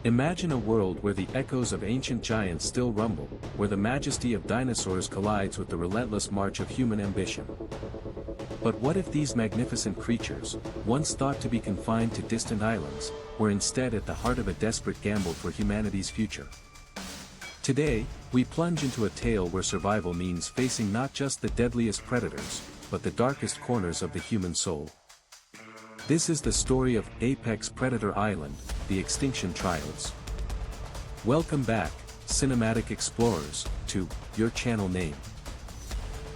Imagine a world where the echoes of ancient giants still rumble, where the majesty of dinosaurs collides with the relentless march of human ambition. But what if these magnificent creatures, once thought to be confined to distant islands, were instead at the heart of a desperate gamble for humanity's future? Today, we plunge into a tale where survival means facing not just the deadliest predators, but the darkest corners of the human soul. This is the story of Apex Predator Island, the Extinction Trials. Welcome back, cinematic explorers, to your channel name.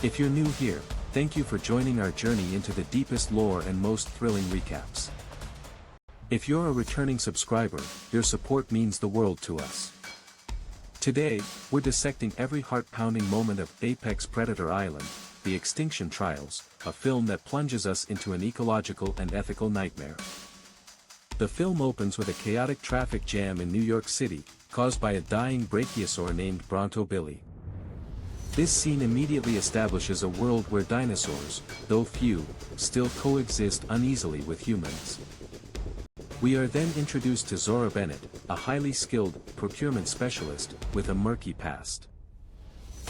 If you're new here, thank you for joining our journey into the deepest lore and most thrilling recaps. If you're a returning subscriber, your support means the world to us. Today, we're dissecting every heart-pounding moment of Apex Predator Island, the Extinction Trials, a film that plunges us into an ecological and ethical nightmare. The film opens with a chaotic traffic jam in New York City, caused by a dying brachiosaur named Bronto Billy. This scene immediately establishes a world where dinosaurs, though few, still coexist uneasily with humans. We are then introduced to Zora Bennett, a highly skilled procurement specialist with a murky past.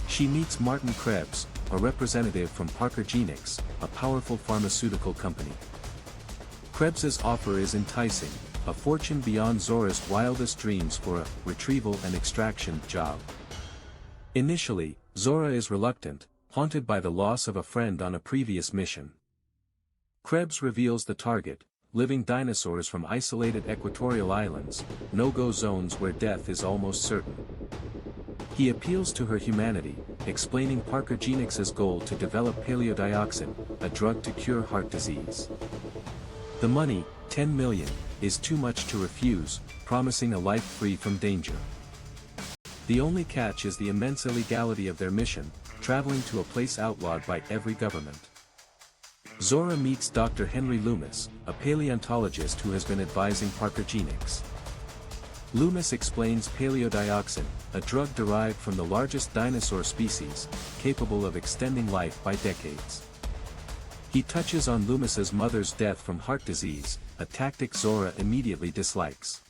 She meets Martin Krebs, a representative from Parker Genix, a powerful pharmaceutical company. Krebs's offer is enticing, a fortune beyond Zora's wildest dreams for a retrieval and extraction job. Initially, Zora is reluctant, haunted by the loss of a friend on a previous mission. Krebs reveals the target: living dinosaurs from isolated equatorial islands, no-go zones where death is almost certain. He appeals to her humanity, explaining Parker Genix's goal to develop paleodioxin, a drug to cure heart disease. The money, $10 million, is too much to refuse, promising a life free from danger. The only catch is the immense illegality of their mission, traveling to a place outlawed by every government. Zora meets Dr. Henry Loomis, a paleontologist who has been advising Parker Genix. Loomis explains paleodioxin, a drug derived from the largest dinosaur species, capable of extending life by decades. He touches on Loomis's mother's death from heart disease, a tactic Zora immediately dislikes.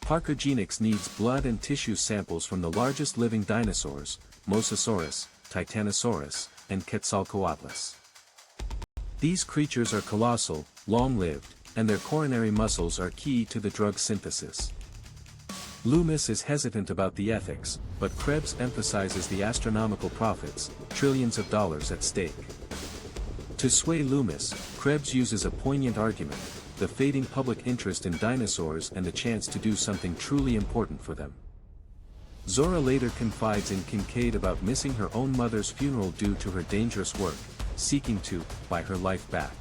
Parker Genix needs blood and tissue samples from the largest living dinosaurs, Mosasaurus, Titanosaurus, and Quetzalcoatlus. These creatures are colossal, long-lived, and their coronary muscles are key to the drug synthesis. Loomis is hesitant about the ethics, but Krebs emphasizes the astronomical profits, trillions of dollars at stake. To sway Loomis, Krebs uses a poignant argument: the fading public interest in dinosaurs and the chance to do something truly important for them. Zora later confides in Kincaid about missing her own mother's funeral due to her dangerous work, seeking to buy her life back.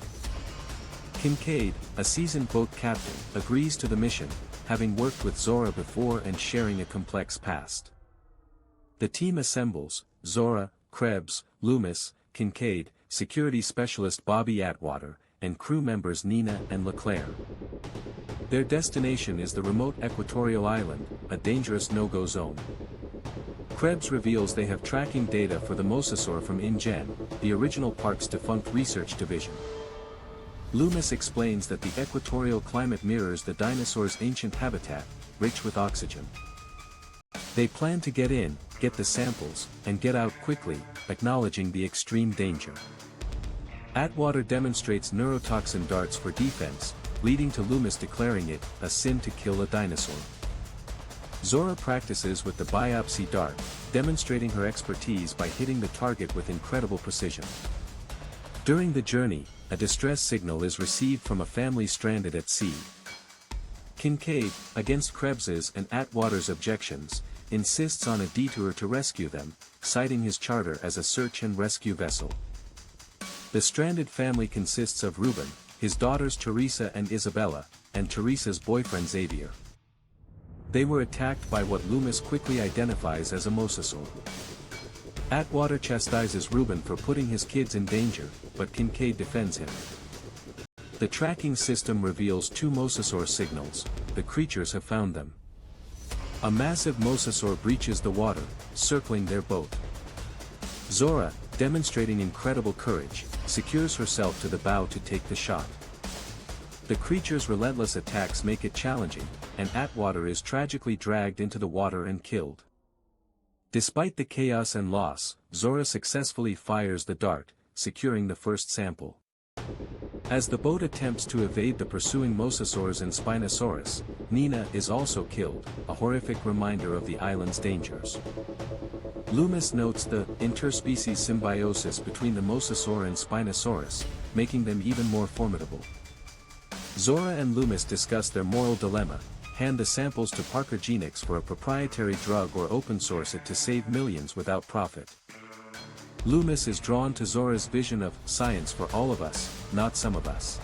Kincaid, a seasoned boat captain, agrees to the mission, having worked with Zora before and sharing a complex past. The team assembles: Zora, Krebs, Loomis, Kincaid, security specialist Bobby Atwater, and crew members Nina and LeClaire. Their destination is the remote equatorial island, a dangerous no-go zone. Krebs reveals they have tracking data for the mosasaur from InGen, the original park's defunct research division. Loomis explains that the equatorial climate mirrors the dinosaur's ancient habitat, rich with oxygen. They plan to get in, get the samples, and get out quickly, acknowledging the extreme danger. Atwater demonstrates neurotoxin darts for defense, leading to Loomis declaring it a sin to kill a dinosaur. Zora practices with the biopsy dart, demonstrating her expertise by hitting the target with incredible precision. During the journey, a distress signal is received from a family stranded at sea. Kincaid, against Krebs's and Atwater's objections, insists on a detour to rescue them, citing his charter as a search and rescue vessel. The stranded family consists of Reuben, his daughters Teresa and Isabella, and Teresa's boyfriend Xavier. They were attacked by what Loomis quickly identifies as a mosasaur. Atwater chastises Reuben for putting his kids in danger, but Kincaid defends him. The tracking system reveals two mosasaur signals: the creatures have found them. A massive mosasaur breaches the water, circling their boat. Zora, demonstrating incredible courage, secures herself to the bow to take the shot. The creature's relentless attacks make it challenging, and Atwater is tragically dragged into the water and killed. Despite the chaos and loss, Zora successfully fires the dart, securing the first sample. As the boat attempts to evade the pursuing mosasaurs and Spinosaurus, Nina is also killed, a horrific reminder of the island's dangers. Loomis notes the interspecies symbiosis between the mosasaur and Spinosaurus, making them even more formidable. Zora and Loomis discuss their moral dilemma: hand the samples to Parker Genix for a proprietary drug or open source it to save millions without profit. Loomis is drawn to Zora's vision of science for all of us, not some of us.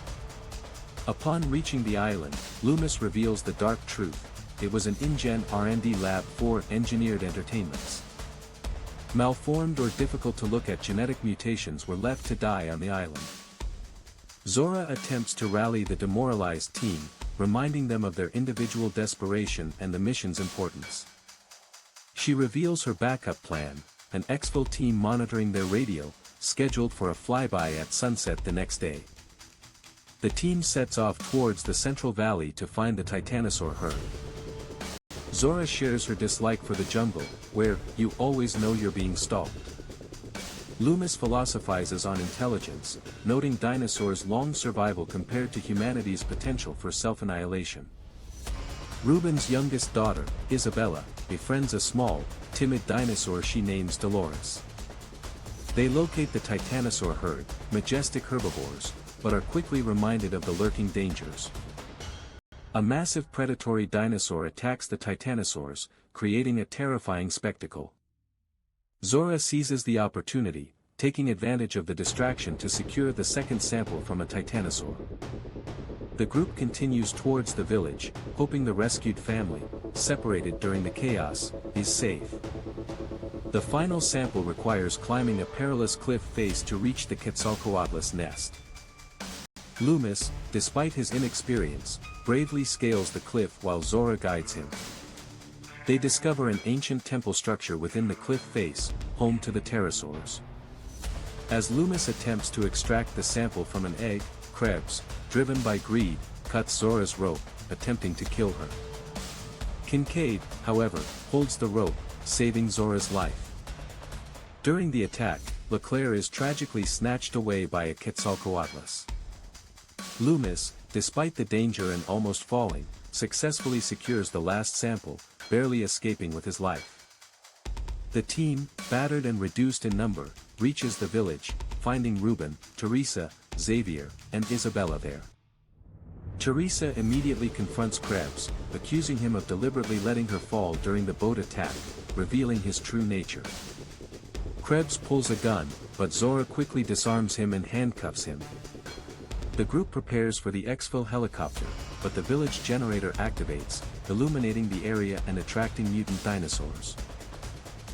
Upon reaching the island, Loomis reveals the dark truth: it was an InGen R&D lab for engineered entertainments. Malformed or difficult to look at genetic mutations were left to die on the island. Zora attempts to rally the demoralized team, reminding them of their individual desperation and the mission's importance. She reveals her backup plan: an exfil team monitoring their radio, scheduled for a flyby at sunset the next day. The team sets off towards the Central Valley to find the Titanosaur herd. Zora shares her dislike for the jungle, where you always know you're being stalked. Loomis philosophizes on intelligence, noting dinosaurs' long survival compared to humanity's potential for self-annihilation. Ruben's youngest daughter, Isabella, befriends a small, timid dinosaur she names Dolores. They locate the Titanosaur herd, majestic herbivores, but are quickly reminded of the lurking dangers. A massive predatory dinosaur attacks the Titanosaurs, creating a terrifying spectacle. Zora seizes the opportunity, taking advantage of the distraction to secure the second sample from a Titanosaur. The group continues towards the village, hoping the rescued family, separated during the chaos, is safe. The final sample requires climbing a perilous cliff face to reach the Quetzalcoatl's nest. Loomis, despite his inexperience, bravely scales the cliff while Zora guides him. They discover an ancient temple structure within the cliff face, home to the pterosaurs. As Loomis attempts to extract the sample from an egg, Krebs, driven by greed, cuts Zora's rope, attempting to kill her. Kincaid, however, holds the rope, saving Zora's life. During the attack, Leclerc is tragically snatched away by a Quetzalcoatlus. Loomis, despite the danger and almost falling, successfully secures the last sample, barely escaping with his life. The team, battered and reduced in number, reaches the village, finding Ruben, Teresa, Xavier, and Isabella there. Teresa immediately confronts Krebs, accusing him of deliberately letting her fall during the boat attack, revealing his true nature. Krebs pulls a gun, but Zora quickly disarms him and handcuffs him. The group prepares for the exfil helicopter, but the village generator activates, illuminating the area and attracting mutant dinosaurs.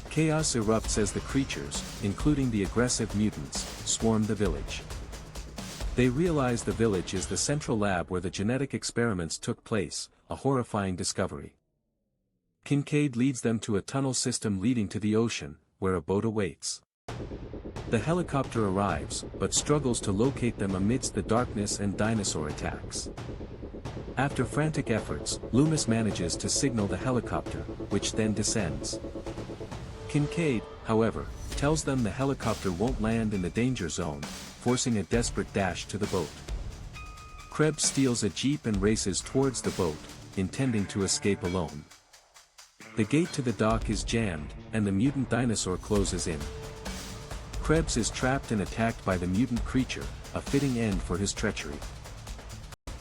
Chaos erupts as the creatures, including the aggressive mutants, swarm the village. They realize the village is the central lab where the genetic experiments took place, a horrifying discovery. Kincaid leads them to a tunnel system leading to the ocean, where a boat awaits. The helicopter arrives, but struggles to locate them amidst the darkness and dinosaur attacks. After frantic efforts, Loomis manages to signal the helicopter, which then descends. Kincaid, however, tells them the helicopter won't land in the danger zone, forcing a desperate dash to the boat. Krebs steals a jeep and races towards the boat, intending to escape alone. The gate to the dock is jammed, and the mutant dinosaur closes in. Krebs is trapped and attacked by the mutant creature, a fitting end for his treachery.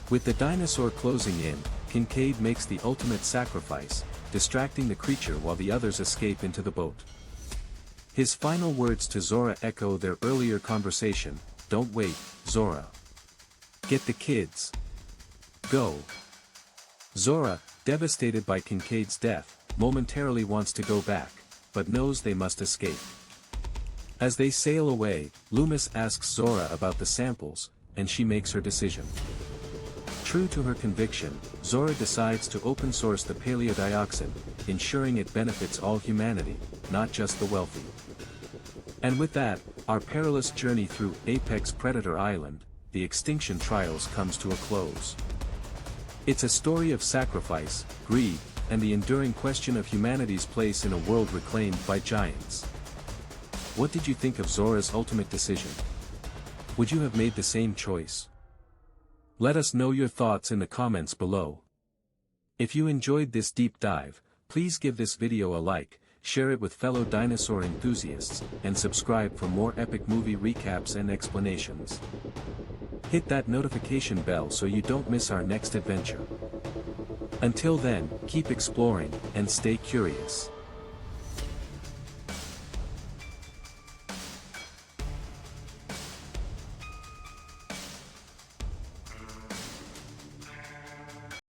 With the dinosaur closing in, Kincaid makes the ultimate sacrifice, distracting the creature while the others escape into the boat. His final words to Zora echo their earlier conversation: "Don't wait, Zora. Get the kids. Go." Zora, devastated by Kincaid's death, momentarily wants to go back, but knows they must escape. As they sail away, Loomis asks Zora about the samples, and she makes her decision. True to her conviction, Zora decides to open source the paleodioxin, ensuring it benefits all humanity, not just the wealthy. And with that, our perilous journey through Apex Predator Island, the Extinction Trials, comes to a close. It's a story of sacrifice, greed, and the enduring question of humanity's place in a world reclaimed by giants. What did you think of Zora's ultimate decision? Would you have made the same choice? Let us know your thoughts in the comments below. If you enjoyed this deep dive, please give this video a like, share it with fellow dinosaur enthusiasts, and subscribe for more epic movie recaps and explanations. Hit that notification bell so you don't miss our next adventure. Until then, keep exploring, and stay curious.